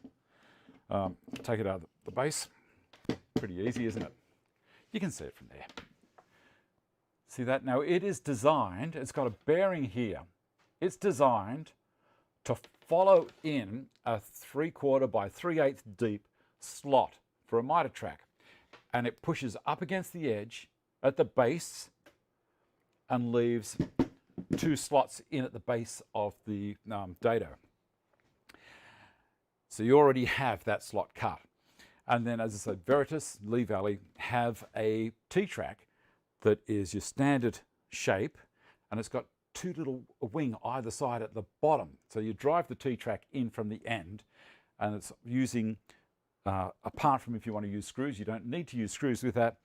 Take it out of the base. Pretty easy, isn't it? You can see it from there. See that? Now it is designed, it's got a bearing here. It's designed to follow in a 3/4 by 3/8 deep slot for a miter track. And it pushes up against the edge at the base and leaves 2 slots in at the base of the Dado. So you already have that slot cut. And then, as I said, Veritas, Lee Valley have a T-track that is your standard shape, and it's got 2 little wing either side at the bottom. So you drive the T-track in from the end, and it's using, apart from if you want to use screws, you don't need to use screws with that.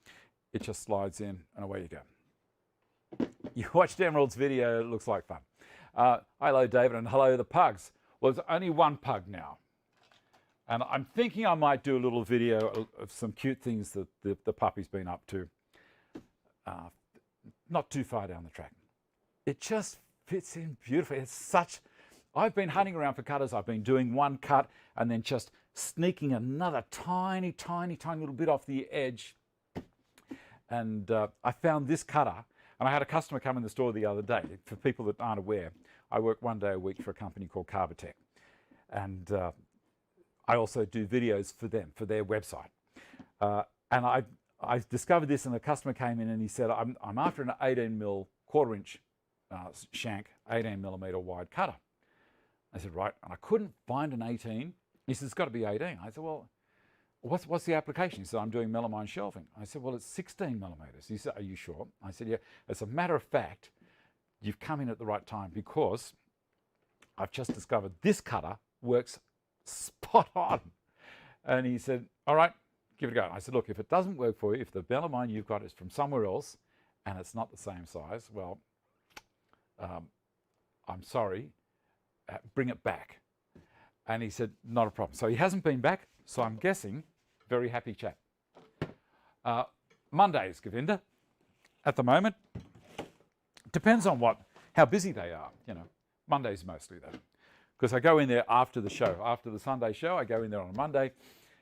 It just slides in and away you go. You watched Emerald's video, it looks like fun. Hello David, and hello the pugs. Well, there's only one pug now. And I'm thinking I might do a little video of some cute things that the puppy's been up to. Not too far down the track. It just fits in beautifully. It's such, I've been hunting around for cutters. I've been doing one cut and then just sneaking another tiny little bit off the edge. And I found this cutter, and I had a customer come in the store the other day. For people that aren't aware, I work 1 day a week for a company called Cargill. And I also do videos for them, for their website. And I discovered this, and the customer came in and he said, I'm after an 18mm 1/4 inch shank, 18mm wide cutter. I said, right, and I couldn't find an 18. He said, it's got to be 18. I said, well, what's the application? He said, I'm doing melamine shelving. I said, well, it's 16mm. He said, are you sure? I said, yeah. As a matter of fact, you've come in at the right time, because I've just discovered this cutter works spot on. And he said, all right, give it a go. And I said, look, if it doesn't work for you, if the melamine you've got is from somewhere else and it's not the same size, well, I'm sorry, bring it back. And he said, not a problem. So he hasn't been back, so I'm guessing, very happy chap. Mondays, Govinda, at the moment. Depends on how busy they are, you know. Mondays mostly though. Because I go in there after the show, after the Sunday show, I go in there on a Monday,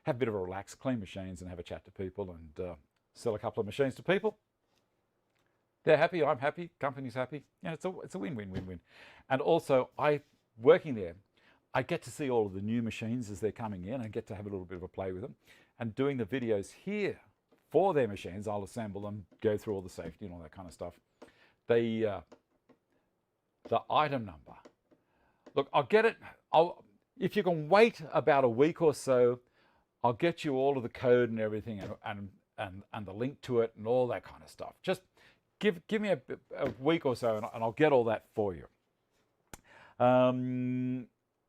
have a bit of a relax, clean machines and have a chat to people and sell a couple of machines to people. They're happy, I'm happy, company's happy. You know, it's a win-win-win-win. And also, working there, I get to see all of the new machines as they're coming in. I get to have a little bit of a play with them. And doing the videos here for their machines, I'll assemble them, go through all the safety and all that kind of stuff. The item number. Look, I'll get it. If you can wait about a week or so, I'll get you all of the code and everything and the link to it and all that kind of stuff. Just give me a week or so and I'll get all that for you.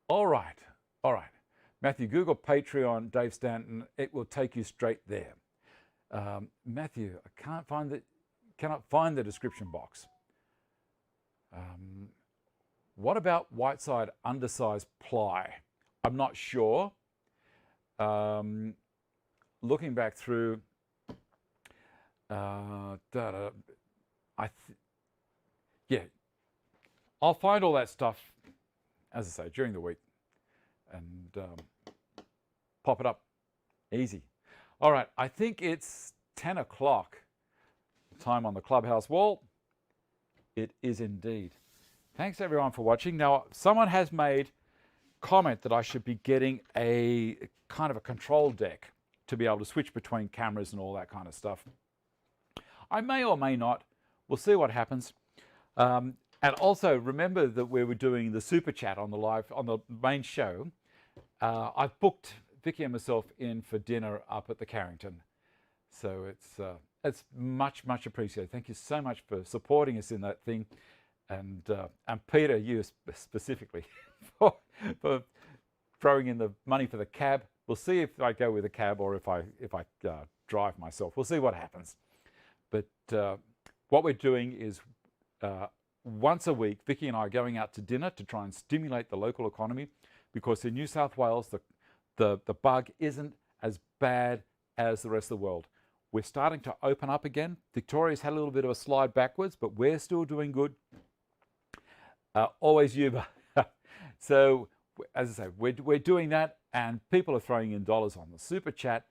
All right. Matthew, Google Patreon, Dave Stanton. It will take you straight there. Matthew, I cannot find the description box. What about Whiteside undersized ply? I'm not sure. Looking back through, yeah, I'll find all that stuff, as I say, during the week and pop it up. Easy. All right, I think it's 10 o'clock. Time on the clubhouse wall. It is indeed. Thanks everyone for watching. Now, someone has made comment that I should be getting a kind of a control deck to be able to switch between cameras and all that kind of stuff. I may or may not. We'll see what happens. And also remember that we were doing the super chat on the main show. I've booked Vicky and myself in for dinner up at the Carrington. So it's much appreciated. Thank you so much for supporting us in that thing. And Peter, you specifically, for throwing in the money for the cab. We'll see if I go with a cab or if I drive myself. We'll see what happens. But what we're doing is once a week, Vicky and I are going out to dinner to try and stimulate the local economy, because in New South Wales, the bug isn't as bad as the rest of the world. We're starting to open up again. Victoria's had a little bit of a slide backwards, but we're still doing good. Always Uber. So, as I say, we're doing that, and people are throwing in dollars on the super chat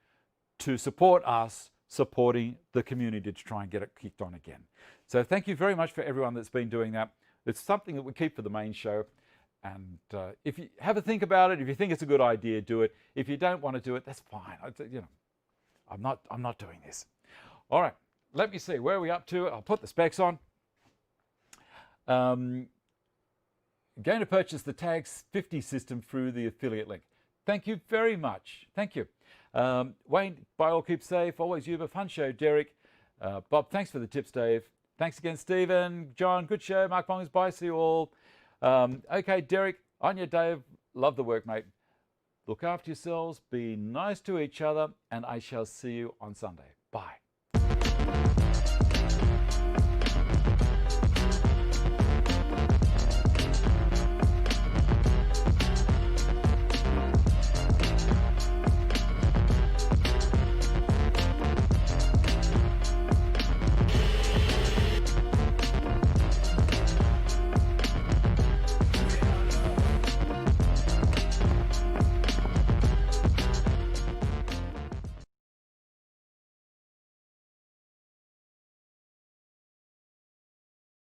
to support us supporting the community to try and get it kicked on again. So thank you very much for everyone that's been doing that. It's something that we keep for the main show. And if you have a think about it, if you think it's a good idea, do it. If you don't want to do it, that's fine. You know, I'm not doing this. All right, let me see, where are we up to? I'll put the specs on. Going to purchase the Tags 50 system through the affiliate link. Thank you very much. Thank you. Wayne, by all, keep safe. Always Uber. Fun show, Derek. Bob, thanks for the tips, Dave. Thanks again, Stephen. John, good show. Mark Bongers, bye. See you all. Okay, Derek, on your Dave. Love the work, mate. Look after yourselves. Be nice to each other. And I shall see you on Sunday. Bye.